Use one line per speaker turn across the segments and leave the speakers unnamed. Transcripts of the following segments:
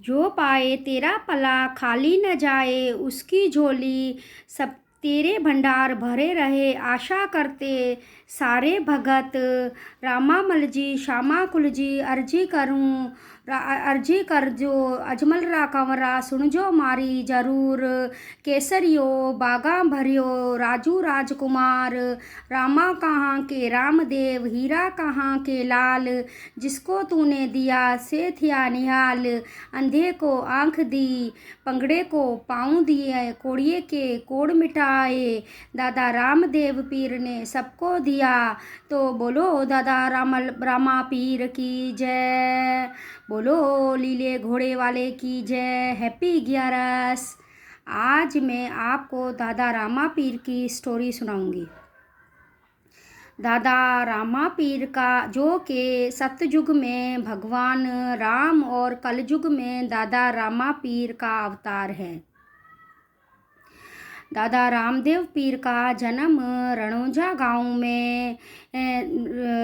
जो पाए तेरा पला खाली न जाए, उसकी झोली सब तेरे भंडार भरे रहे, आशा करते सारे भगत। रामामल जी श्यामा कुल जी अर्जी करूं, अर्जी कर जो अजमल रा कंवरा सुनजो मारी जरूर। केसरियो बागा भरियो राजू राजकुमार, रामा कहाँ के रामदेव हीरा कहाँ के लाल, जिसको तूने दिया से थिया निहाल। अंधे को आंख दी, पंगड़े को पाँव दिए, कोड़िए के कोड़ मिटाए, दादा रामदेव पीर ने सबको दिया। तो बोलो दादा रामा पीर की जय, बोलो लीले घोड़े वाले की जय। हैप्पी 11। आज मैं आपको दादा रामा पीर की स्टोरी सुनाऊंगी। दादा रामा पीर का जो कि सतयुग में भगवान राम और कलयुग में दादा रामा पीर का अवतार है। दादा रामदेव पीर का जन्म रणौजा गांव में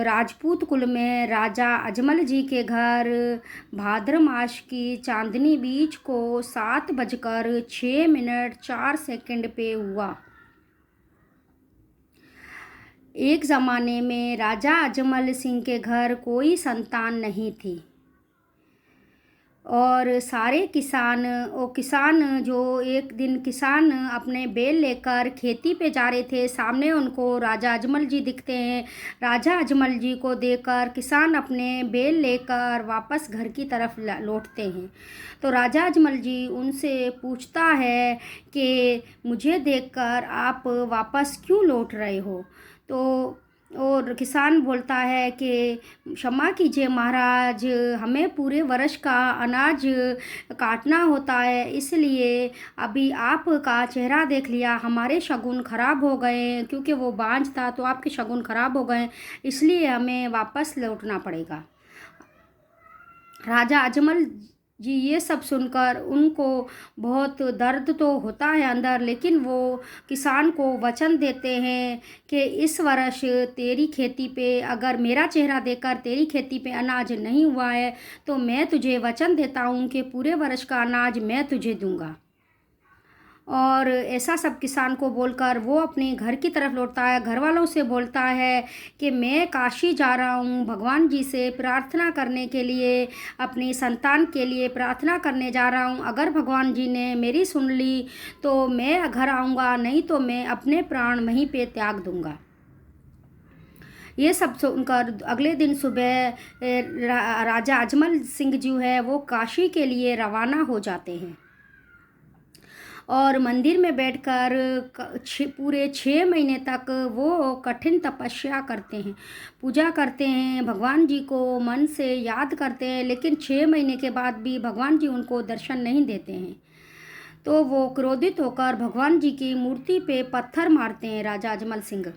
राजपूत कुल में राजा अजमल जी के घर भाद्र मास की चांदनी बीज को 7:06 पे हुआ। एक ज़माने में राजा अजमल सिंह के घर कोई संतान नहीं थी और सारे किसान जो एक दिन किसान अपने बैल लेकर खेती पे जा रहे थे, सामने उनको राजा अजमल जी दिखते हैं। राजा अजमल जी को देखकर किसान अपने बैल लेकर वापस घर की तरफ लौटते हैं। तो राजा अजमल जी उनसे पूछता है कि मुझे देखकर आप वापस क्यों लौट रहे हो। तो और किसान बोलता है कि क्षमा कीजिए महाराज, हमें पूरे वर्ष का अनाज काटना होता है, इसलिए अभी आपका चेहरा देख लिया, हमारे शगुन खराब हो गए, क्योंकि वो बांझ था तो आपके शगुन खराब हो गए, इसलिए हमें वापस लौटना पड़ेगा। राजा अजमल जी ये सब सुनकर उनको बहुत दर्द तो होता है अंदर, लेकिन वो किसान को वचन देते हैं कि इस वर्ष तेरी खेती पे अगर मेरा चेहरा देखकर तेरी खेती पे अनाज नहीं हुआ है तो मैं तुझे वचन देता हूँ कि पूरे वर्ष का अनाज मैं तुझे दूंगा। और ऐसा सब किसान को बोलकर वो अपने घर की तरफ लौटता है। घर वालों से बोलता है कि मैं काशी जा रहा हूँ भगवान जी से प्रार्थना करने के लिए, अपनी संतान के लिए प्रार्थना करने जा रहा हूँ। अगर भगवान जी ने मेरी सुन ली तो मैं घर आऊँगा, नहीं तो मैं अपने प्राण वहीं पे त्याग दूँगा। ये सब सुनकर अगले दिन सुबह राजा अजमल सिंह जो है वो काशी के लिए रवाना हो जाते हैं और मंदिर में बैठकर पूरे 6 महीने तक वो कठिन तपस्या करते हैं, पूजा करते हैं, भगवान जी को मन से याद करते हैं। लेकिन 6 महीने के बाद भी भगवान जी उनको दर्शन नहीं देते हैं। तो वो क्रोधित होकर भगवान जी की मूर्ति पे पत्थर मारते हैं राजा अजमल सिंह,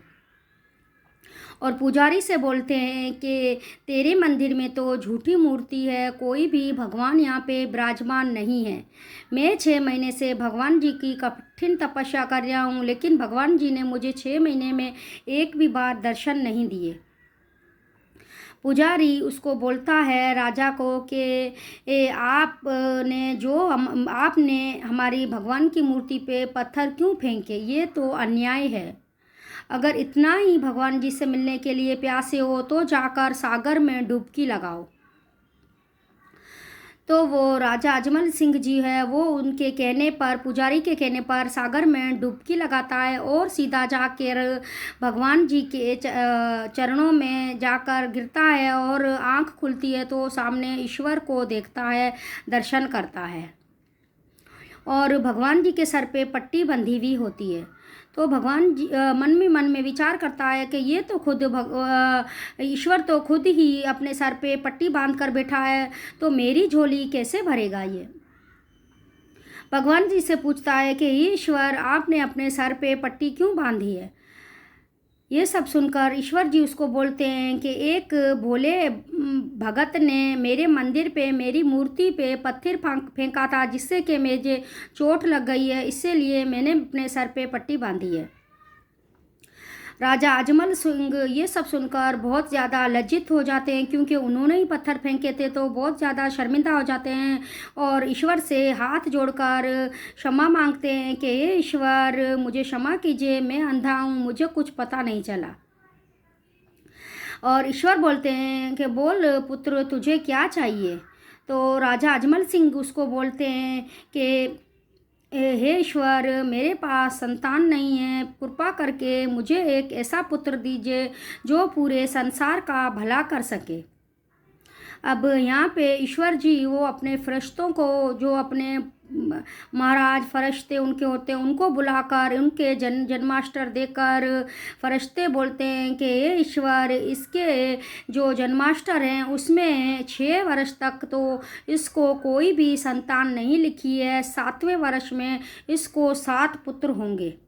और पुजारी से बोलते हैं कि तेरे मंदिर में तो झूठी मूर्ति है, कोई भी भगवान यहाँ पे विराजमान नहीं है। मैं 6 महीने से भगवान जी की कठिन तपस्या कर रहा हूँ, लेकिन भगवान जी ने मुझे 6 महीने में एक भी बार दर्शन नहीं दिए। पुजारी उसको बोलता है राजा को कि आपने हमारी भगवान की मूर्ति पे पत्थर क्यों फेंके, ये तो अन्याय है। अगर इतना ही भगवान जी से मिलने के लिए प्यासे हो तो जाकर सागर में डुबकी लगाओ। तो वो राजा अजमल सिंह जी है वो उनके कहने पर, पुजारी के कहने पर सागर में डुबकी लगाता है और सीधा जाकर भगवान जी के चरणों में जाकर गिरता है और आंख खुलती है तो सामने ईश्वर को देखता है, दर्शन करता है और भगवान जी के सर पे पट्टी बंधी हुई होती है। तो भगवान जी मन में विचार करता है कि ये तो खुद ईश्वर तो खुद ही अपने सर पे पट्टी बांध कर बैठा है, तो मेरी झोली कैसे भरेगा ये। भगवान जी से पूछता है कि ईश्वर आपने अपने सर पे पट्टी क्यों बांधी है। ये सब सुनकर ईश्वर जी उसको बोलते हैं कि एक भोले भगत ने मेरे मंदिर पे मेरी मूर्ति पे पत्थर फेंका था, जिससे कि मुझे चोट लग गई है, इसलिए मैंने अपने सर पे पट्टी बांधी है। राजा अजमल सिंह ये सब सुनकर बहुत ज़्यादा लज्जित हो जाते हैं, क्योंकि उन्होंने ही पत्थर फेंके थे, तो बहुत ज़्यादा शर्मिंदा हो जाते हैं और ईश्वर से हाथ जोड़कर क्षमा मांगते हैं कि हे ईश्वर, मुझे क्षमा कीजिए, मैं अंधा हूँ, मुझे कुछ पता नहीं चला। और ईश्वर बोलते हैं कि बोल पुत्र, तुझे क्या चाहिए। तो राजा अजमल सिंह उसको बोलते हैं कि हे ईश्वर, मेरे पास संतान नहीं है, कृपा करके मुझे एक ऐसा पुत्र दीजिए जो पूरे संसार का भला कर सके। अब यहाँ पे ईश्वर जी वो अपने फरिश्तों को, जो अपने महाराज फरिश्ते उनके होते हैं, उनको बुलाकर उनके जन्माष्टर देकर फरिश्ते बोलते हैं कि ये ईश्वर, इसके जो जन्माष्टर हैं उसमें 6 वर्ष तक तो इसको कोई भी संतान नहीं लिखी है, 7वें वर्ष में इसको 7 पुत्र होंगे।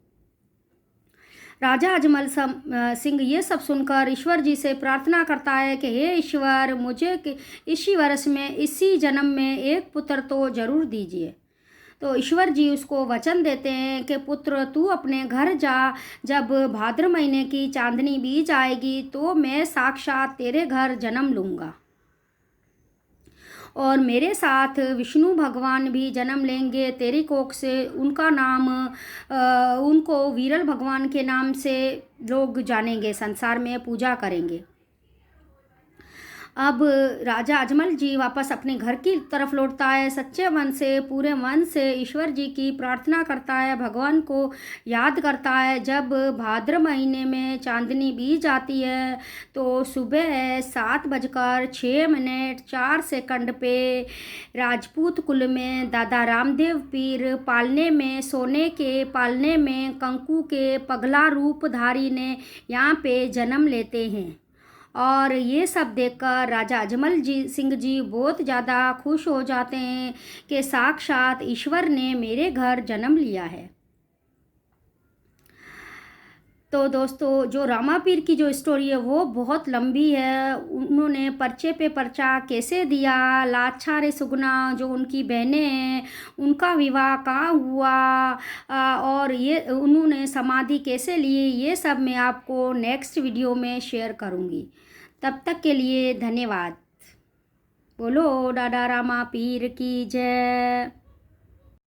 राजा अजमल सिंह ये सब सुनकर ईश्वर जी से प्रार्थना करता है कि हे ईश्वर, मुझे इसी वर्ष में, इसी जन्म में एक पुत्र तो जरूर दीजिए। तो ईश्वर जी उसको वचन देते हैं कि पुत्र, तू अपने घर जा, जब भाद्र महीने की चांदनी बीत जाएगी तो मैं साक्षात तेरे घर जन्म लूँगा और मेरे साथ विष्णु भगवान भी जन्म लेंगे तेरी कोख से। उनका नाम उनको वीरल भगवान के नाम से लोग जानेंगे, संसार में पूजा करेंगे। अब राजा अजमल जी वापस अपने घर की तरफ लौटता है, सच्चे मन से, पूरे मन से ईश्वर जी की प्रार्थना करता है, भगवान को याद करता है। जब भाद्र महीने में चांदनी बीत जाती है तो सुबह 7:06 पे राजपूत कुल में दादा रामदेव पीर पालने में, सोने के पालने में, कंकु के पगला रूपधारी ने यहाँ पे जन्म लेते हैं। और ये सब देखकर राजा अजमल सिंह जी बहुत ज़्यादा खुश हो जाते हैं कि साक्षात ईश्वर ने मेरे घर जन्म लिया है। तो दोस्तों, जो रामा पीर की जो स्टोरी है वो बहुत लंबी है। उन्होंने पर्चे पे पर्चा कैसे दिया, लाछा रे सुगना जो उनकी बहनें हैं उनका विवाह कहाँ हुआ, और ये उन्होंने समाधि कैसे ली, ये सब मैं आपको नेक्स्ट वीडियो में शेयर करूँगी। तब तक के लिए धन्यवाद। बोलो दादा रामा पीर की जय।